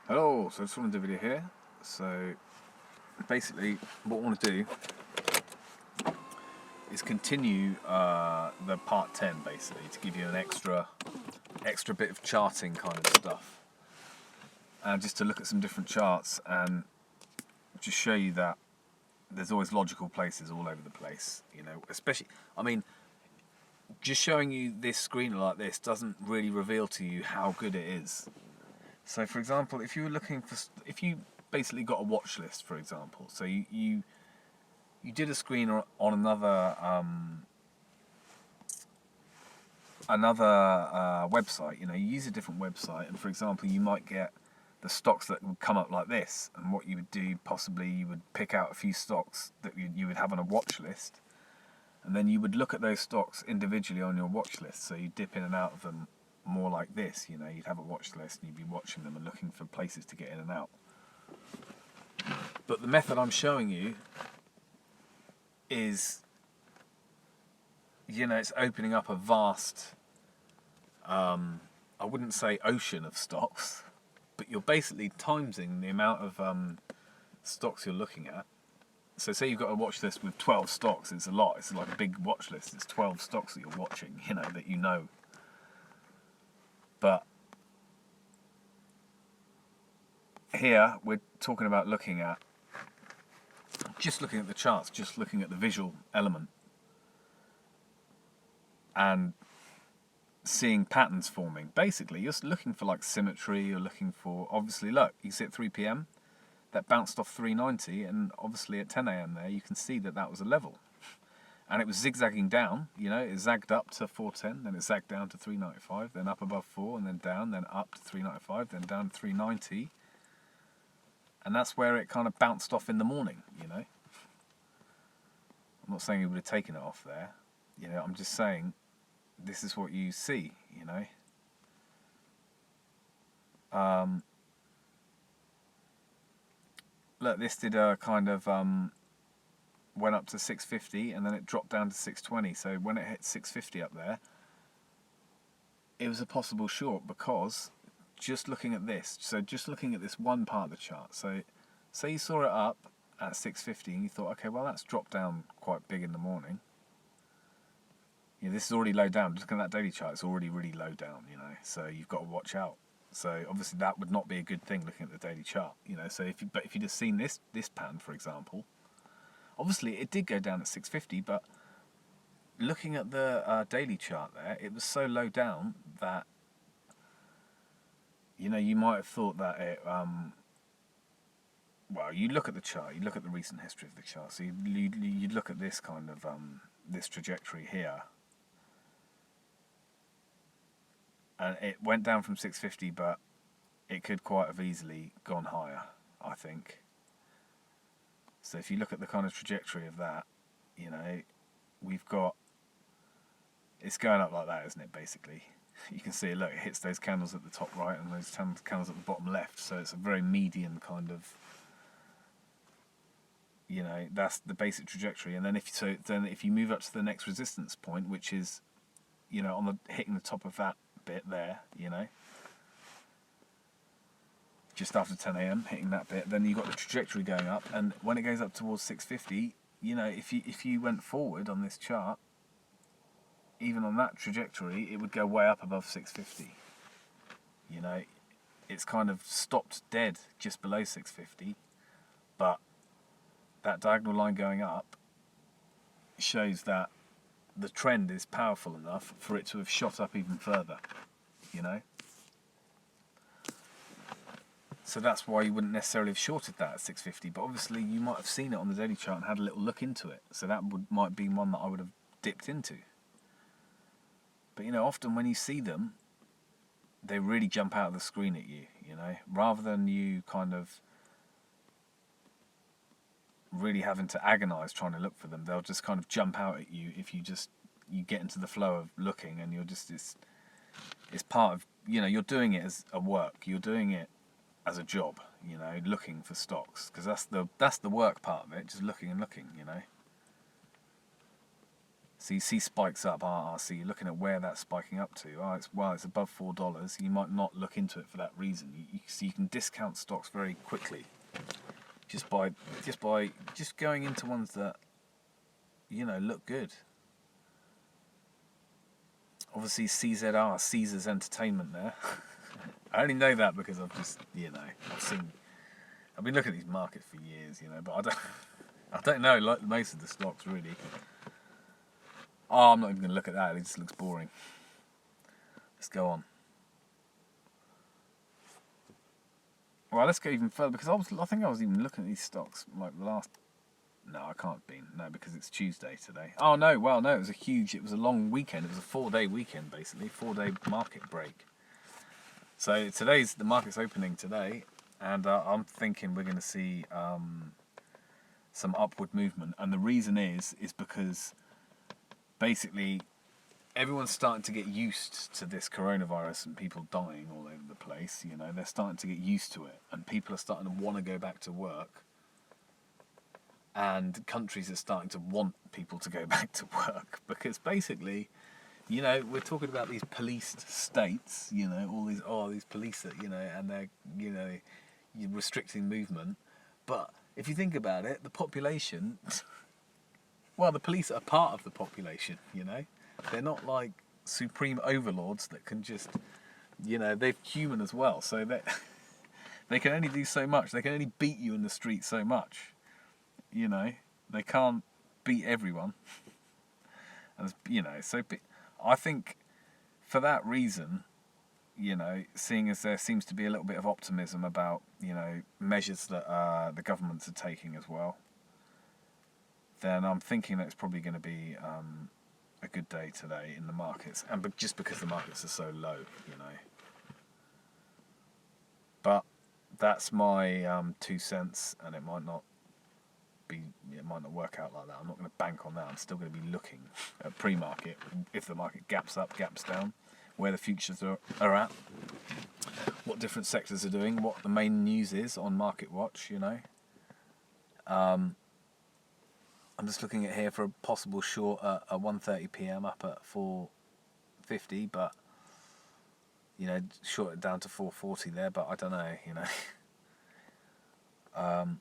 Hello, so I just want to do a video here. So basically what I want to do is continue the part 10 basically to give you an extra bit of charting kind of stuff. And just to look at some different charts and just show you that there's always logical places all over the place, you know, especially, I mean, just showing you this screen like this doesn't really reveal to you how good it is. So for example, if you were looking for, if you basically got a watch list, for example, so you did a screen on another website, you know, you use a different website, and for example, you might get the stocks that would come up like this, and what you would do, possibly you would pick out a few stocks that you would have on a watch list, and then you would look at those stocks individually on your watch list, so you dip in and out of them more like this, you know, you'd have a watch list and you'd be watching them and looking for places to get in and out. But the method I'm showing you is, you know, it's opening up a vast, I wouldn't say ocean of stocks, but you're basically timesing the amount of stocks you're looking at. So say you've got a watch list with 12 stocks, it's a lot, it's like a big watch list, it's 12 stocks that you're watching, you know, that you know. But here we're talking about looking at, just looking at the charts, just looking at the visual element and seeing patterns forming. Basically, you're looking for like symmetry, you're looking for, obviously, look, you see at 3 p.m, that bounced off 390, and obviously at 10 a.m. there, you can see that that was a level. And it was zigzagging down, you know, it zagged up to 410, then it zagged down to 395, then up above 4, and then down, then up to 395, then down to 390. And that's where it kind of bounced off in the morning, you know. I'm not saying it would have taken it off there, you know, I'm just saying this is what you see, you know. Look, this did a kind of, went up to 650 and then it dropped down to 620. So when it hit 650 up there, it was a possible short, because just looking at this, so just looking at this one part of the chart, so say you saw it up at 650 and you thought, okay, well that's dropped down quite big in the morning. You know, this is already low down. Just looking at that daily chart, it's already really low down, you know, so you've got to watch out. So obviously that would not be a good thing looking at the daily chart, you know. So if you'd have seen this pattern, for example, obviously it did go down at 650, but looking at the daily chart there, it was so low down that, you know, you might have thought that it, well, you look at the chart, you look at the recent history of the chart, so you'd look at this kind of, this trajectory here, and it went down from 650, but it could quite have easily gone higher, I think. So if you look at the kind of trajectory of that, you know, we've got, it's going up like that, isn't it, basically? You can see, look, it hits those candles at the top right and those candles at the bottom left, so it's a very median kind of, you know, that's the basic trajectory. And then if you move up to the next resistance point, which is, you know, on the hitting the top of that bit there, you know, just after 10 a.m, hitting that bit, then you've got the trajectory going up, and when it goes up towards 650, you know, if you went forward on this chart, even on that trajectory, it would go way up above 650. You know, it's kind of stopped dead just below 650, but that diagonal line going up shows that the trend is powerful enough for it to have shot up even further, you know. So that's why you wouldn't necessarily have shorted that at 650, but obviously you might have seen it on the daily chart and had a little look into it, so that might be one that I would have dipped into. But, you know, often when you see them, they really jump out of the screen at you, you know, rather than you kind of really having to agonise trying to look for them. They'll just kind of jump out at you if you get into the flow of looking, and you're just, it's part of, you know, you're doing it as a work, you're doing it as a job, you know, looking for stocks, because that's the work part of it, just looking and looking, you know. So you see spikes up. So you're looking at where that's spiking up to. It's above $4. You might not look into it for that reason. So you can discount stocks very quickly just by going into ones that look good. Obviously CZR, Caesars Entertainment there. I only know that because I've just I've been looking at these markets for years, but I don't know like most of the stocks really. Oh, I'm not even going to look at that. It just looks boring. Let's go on. Well, let's go even further because I think I was even looking at these stocks like the last. No, I can't have been. No, because it's Tuesday today. Oh no, well no, it was a long weekend. It was a 4-day weekend basically, 4-day market break. So the market's opening today, and I'm thinking we're going to see some upward movement, and the reason is because basically everyone's starting to get used to this coronavirus and people dying all over the place. They're starting to get used to it, and people are starting to want to go back to work, and countries are starting to want people to go back to work because basically, we're talking about these policed states, all these police that, and they're, restricting movement. But if you think about it, the population, well, the police are part of the population, They're not like supreme overlords that can just, they're human as well. So they can only do so much. They can only beat you in the street so much, They can't beat everyone. And, so I think for that reason, seeing as there seems to be a little bit of optimism about, measures that the governments are taking as well, then I'm thinking that it's probably going to be a good day today in the markets, and just because the markets are so low, But that's my 2 cents, and it might not work out like that. I'm not going to bank on that. I'm still going to be looking at pre-market if the market gaps up, gaps down, where the futures are at, what different sectors are doing, what the main news is on Market Watch. I'm just looking at here for a possible short at 1:30 p.m. up at 4.50, but short it down to 4.40 there. But I don't know, And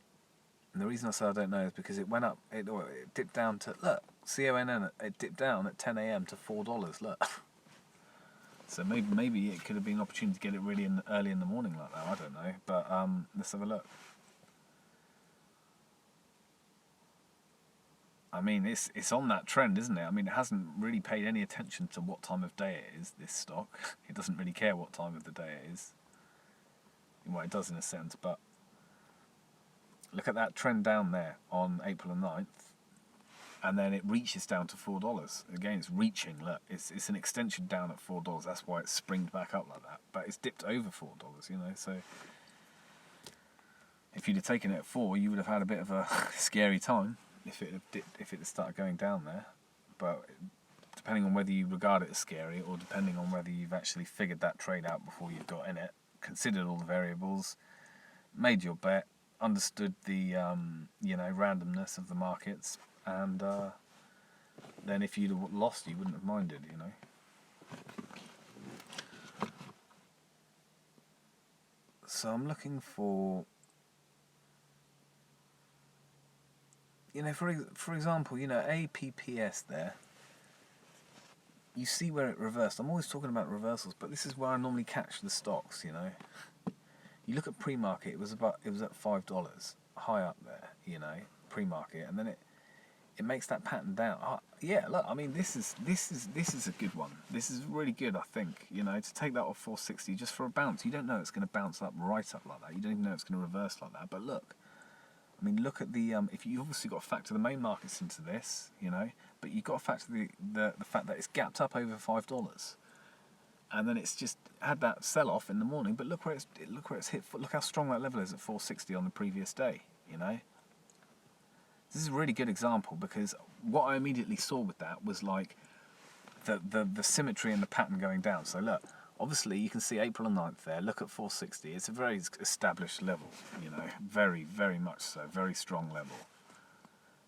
the reason I say I don't know is because it went up, it dipped down to, look, CONN, it dipped down at 10 a.m. to $4, look. So maybe it could have been an opportunity to get it really early in the morning like that, I don't know. But let's have a look. I mean, it's on that trend, isn't it? I mean, it hasn't really paid any attention to what time of day it is, this stock. It doesn't really care what time of the day it is. Well, it does in a sense, but look at that trend down there on April the 9th, and then it reaches down to $4. Again, it's reaching, look, it's an extension down at $4. That's why it's springed back up like that. But it's dipped over $4, so if you'd have taken it at 4, you would have had a bit of a scary time if it had started going down there. But depending on whether you regard it as scary, or depending on whether you've actually figured that trade out before you've got in it, considered all the variables, made your bet, understood the randomness of the markets, and then if you'd have lost, you wouldn't have minded, So I'm looking for, for example, APPS there. You see where it reversed. I'm always talking about reversals, but this is where I normally catch the stocks. You look at pre-market. It was at $5, high up there. Pre-market, and then it makes that pattern down. Yeah, look. I mean, this is a good one. This is really good. I think to take that off 460 just for a bounce. You don't know it's going to bounce up right up like that. You don't even know it's going to reverse like that. But look. I mean, look at the if you obviously got to factor the main markets into this, but you've got to factor the fact that it's gapped up over $5, and then it's just had that sell-off in the morning. But look where it's hit. Look how strong that level is at 460 on the previous day. This is a really good example, because what I immediately saw with that was like the symmetry and the pattern going down. So look. Obviously, you can see April 9th there. Look at 460. It's a very established level, very, very much so. Very strong level.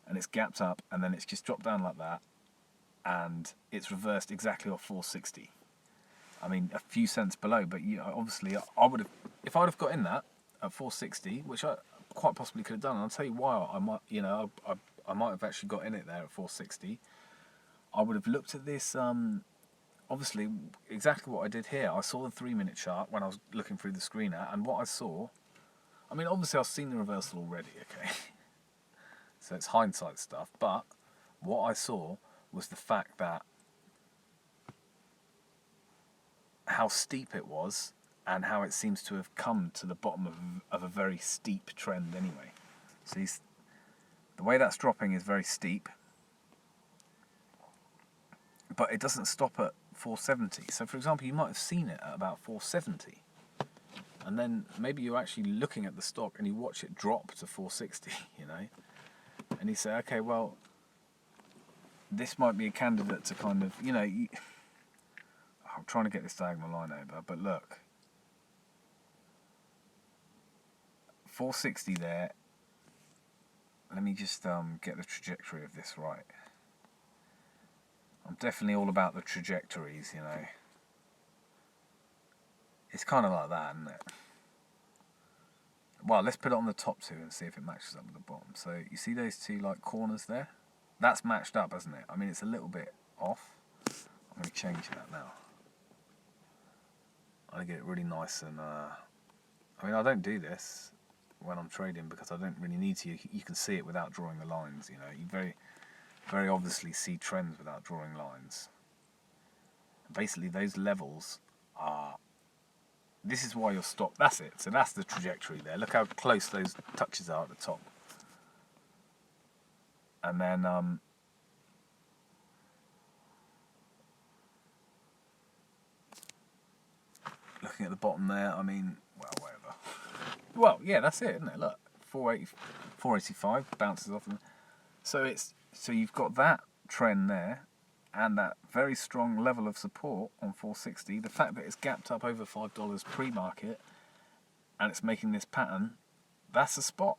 And it's gapped up, and then it's just dropped down like that. and it's reversed exactly off 460. I mean, a few cents below, but obviously I would have, if I'd have got in that at 460, which I quite possibly could have done, and I'll tell you why I might, I might have actually got in it there at 460. I would have looked at this, obviously, exactly what I did here. I saw the 3-minute chart when I was looking through the screener, and what I saw, I mean, obviously I've seen the reversal already, okay? So it's hindsight stuff, but what I saw was the fact that how steep it was and how it seems to have come to the bottom of a very steep trend anyway. So the way that's dropping is very steep, but it doesn't stop at 470. So for example, you might have seen it at about 470, and then maybe you're actually looking at the stock and you watch it drop to 460, and you say, okay, well, this might be a candidate to kind of, I'm trying to get this diagonal line over, but look, 460 there. Let me just get the trajectory of this right. I'm definitely all about the trajectories, It's kind of like that, isn't it? Well, let's put it on the top two and see if it matches up with the bottom. So you see those two like corners there? That's matched up, hasn't it? I mean, it's a little bit off. I'm going to change that now. I'm going to get it really nice and... I mean, I don't do this when I'm trading because I don't really need to. You can see it without drawing the lines, You very, very obviously see trends without drawing lines. Basically, those levels are... This is why you're stopped. That's it. So that's the trajectory there. Look how close those touches are at the top. And then looking at the bottom there, I mean, well, whatever. Well, yeah, that's it, isn't it? Look, 480, 485 bounces off. So you've got that trend there, and that very strong level of support on 460. The fact that it's gapped up over $5 pre-market, and it's making this pattern, that's a spot.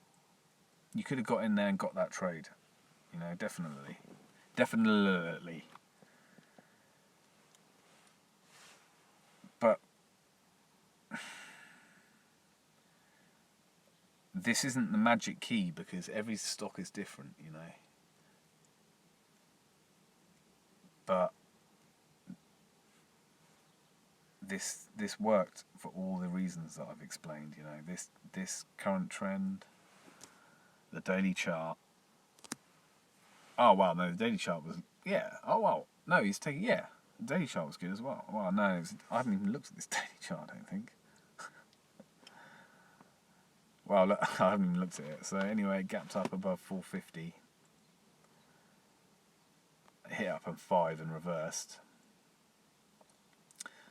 You could have got in there and got that trade, definitely. But this isn't the magic key because every stock is different, But this worked for all the reasons that I've explained, This current trend, the daily chart. Oh wow, no, the daily chart was Oh wow, no, he's taking the daily chart was good as well. Well, no, I haven't even looked at this daily chart. I don't think. Well, look, I haven't even looked at it. So anyway, it gapped up above 450, hit up on 5 and reversed.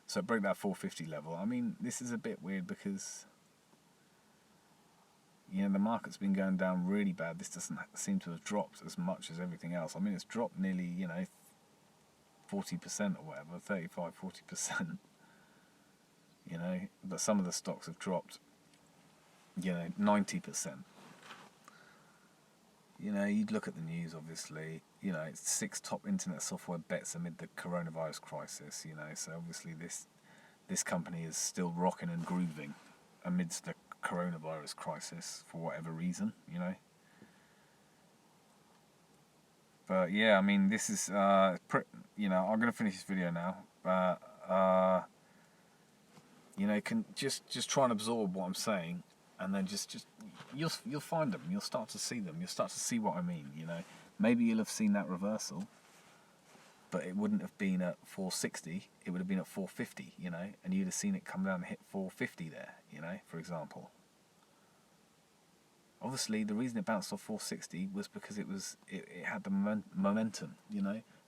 So it broke that 450 level. I mean, this is a bit weird because the market's been going down really bad. This doesn't seem to have dropped as much as everything else. I mean, it's dropped nearly 40% or whatever, 35, 40%. But some of the stocks have dropped 90%. You'd look at the news, obviously. It's 6 top internet software bets amid the coronavirus crisis. So obviously this company is still rocking and grooving amidst the coronavirus crisis for whatever reason. But yeah, I mean, this is I'm gonna finish this video now. But can just try and absorb what I'm saying, and then just you'll find them. You'll start to see them. You'll start to see what I mean. Maybe you'll have seen that reversal, but it wouldn't have been at 460. It would have been at 450. And you'd have seen it come down and hit 450 there. For example. Obviously, the reason it bounced off 460 was because it had the momentum.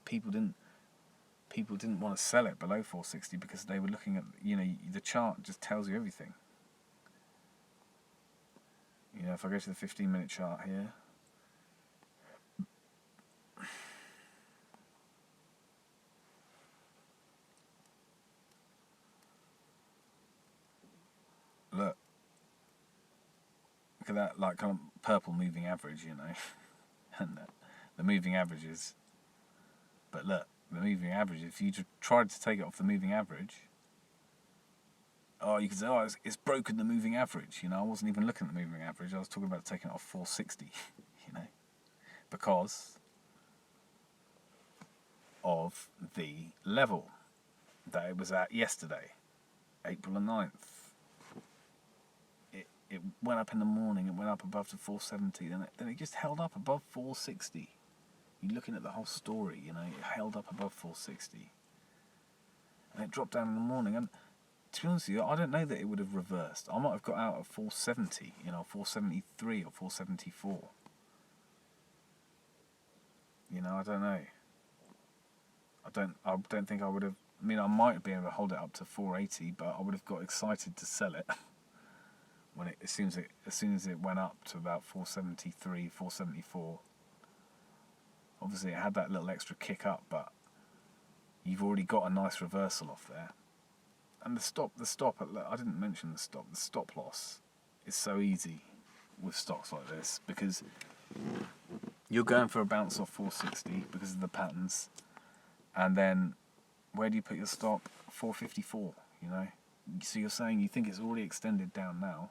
People didn't want to sell it below 460 because they were looking at the chart just tells you everything. If I go to the 15-minute chart here, look at that, like kind of purple moving average, and the moving average is But look, the moving average, if you tried to take it off the moving average, you could say, it's broken the moving average. I wasn't even looking at the moving average. I was talking about taking it off 460, because of the level that it was at yesterday, April the 9th. It went up in the morning, it went up above to 470, then it just held up above 460. You're looking at the whole story, it held up above 460. And it dropped down in the morning, and to be honest with you, I don't know that it would have reversed. I might have got out at 470, 473 or 474. I don't know. I don't think I would have. I might have been able to hold it up to 480, but I would have got excited to sell it when as soon as it went up to about 473, 474. Obviously, it had that little extra kick up, but you've already got a nice reversal off there. And the stop. I didn't mention the stop. The stop loss is so easy with stocks like this because you're going for a bounce off 460 because of the patterns, and then where do you put your stop? 454. So you're saying you think it's already extended down now.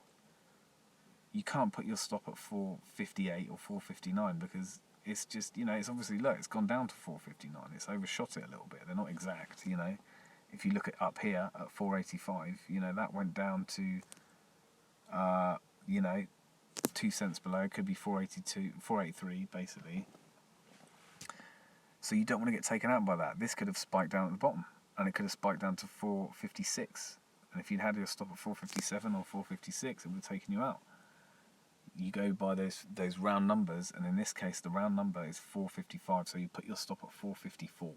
You can't put your stop at 458 or 459 because it's just, it's obviously low. It's gone down to 459. It's overshot it a little bit. They're not exact, If you look at up here at 485, that went down to, 2 cents below. It could be 482, 483, basically. So you don't want to get taken out by that. This could have spiked down at the bottom, and it could have spiked down to 456. And if you'd had your stop at 457 or 456, it would have taken you out. You go by those round numbers, and in this case, the round number is 455. So you put your stop at 454,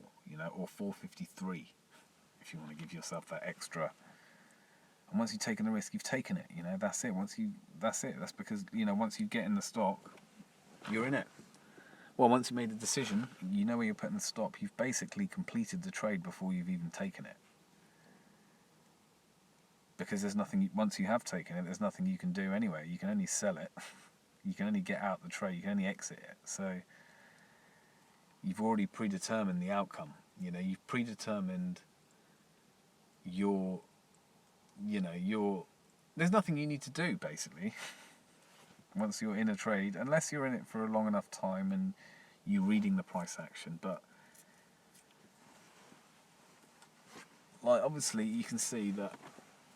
or 453, if you want to give yourself that extra. And once you've taken the risk, you've taken it. That's it. That's it. That's because once you get in the stock, you're in it. Well, once you made a decision, you know where you're putting the stop. You've basically completed the trade before you've even taken it. Because there's nothing, once you have taken it, there's nothing you can do anyway. You can only sell it. You can only get out the trade. You can only exit it. So you've already predetermined the outcome. You've predetermined there's nothing you need to do, basically, once you're in a trade, unless you're in it for a long enough time and you're reading the price action. But obviously you can see that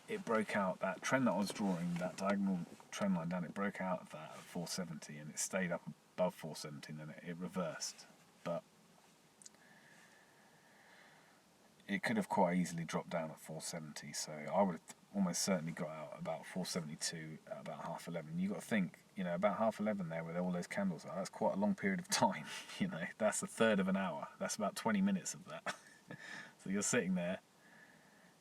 it broke out that trend that I was drawing, that diagonal trend line down. It broke out of that at 470 and it stayed up above 470 and then it reversed. But it could have quite easily dropped down at 470, so I would have almost certainly got out about 472 at about 11:30. You've got to think, about 11:30 there with all those candles, that's quite a long period of time. That's a third of an hour. That's about 20 minutes of that. So you're sitting there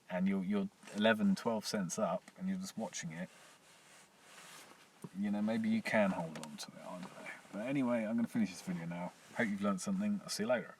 and you're 11-12 cents up and you're just watching it. Maybe you can hold on to it, I don't know. But anyway, I'm going to finish this video now. Hope you've learned something. I'll see you later.